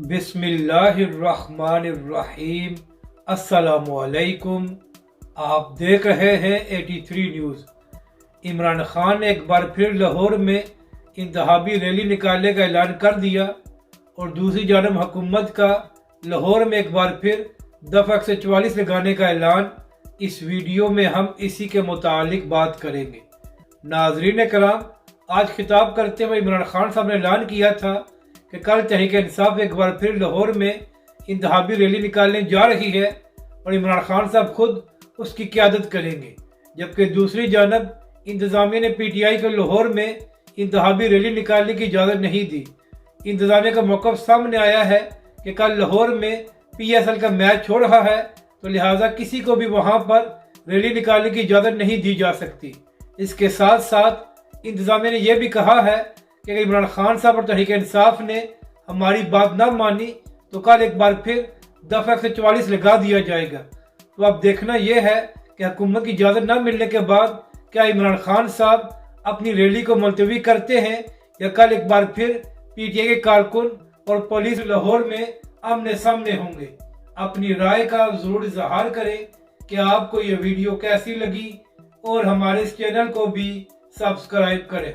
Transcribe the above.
بسم اللہ الرحمن الرحیم۔ السلام علیکم، آپ دیکھ رہے ہیں 83 نیوز۔ عمران خان نے ایک بار پھر لاہور میں انتخابی ریلی نکالنے کا اعلان کر دیا اور دوسری جانب حکومت کا لاہور میں ایک بار پھر دفعہ 144 لگانے کا اعلان۔ اس ویڈیو میں ہم اسی کے متعلق بات کریں گے۔ ناظرین کرام، آج خطاب کرتے ہوئے عمران خان صاحب نے اعلان کیا تھا کہ کل تحریک انصاف ایک بار پھر لاہور میں انتخابی ریلی نکالنے جا رہی ہے اور عمران خان صاحب خود اس کی قیادت کریں گے، جبکہ دوسری جانب انتظامیہ نے پی ٹی آئی کو لاہور میں انتخابی ریلی نکالنے کی اجازت نہیں دی۔ انتظامیہ کا موقف سامنے آیا ہے کہ کل لاہور میں پی ایس ایل کا میچ ہو رہا ہے، تو لہٰذا کسی کو بھی وہاں پر ریلی نکالنے کی اجازت نہیں دی جا سکتی۔ اس کے ساتھ ساتھ انتظامیہ نے یہ بھی کہا ہے کہ اگر عمران خان صاحب اور تحریک انصاف نے ہماری بات نہ مانی تو کل ایک بار پھر دفعہ 144 لگا دیا جائے گا۔ تو اب دیکھنا یہ ہے کہ حکومت کی اجازت نہ ملنے کے بعد کیا عمران خان صاحب اپنی ریلی کو ملتوی کرتے ہیں یا کل ایک بار پھر پی ٹی آئی کے کارکن اور پولیس لاہور میں آمنے سامنے ہوں گے۔ اپنی رائے کا ضرور اظہار کریں کہ آپ کو یہ ویڈیو کیسی لگی اور ہمارے اس چینل کو بھی سبسکرائب کریں۔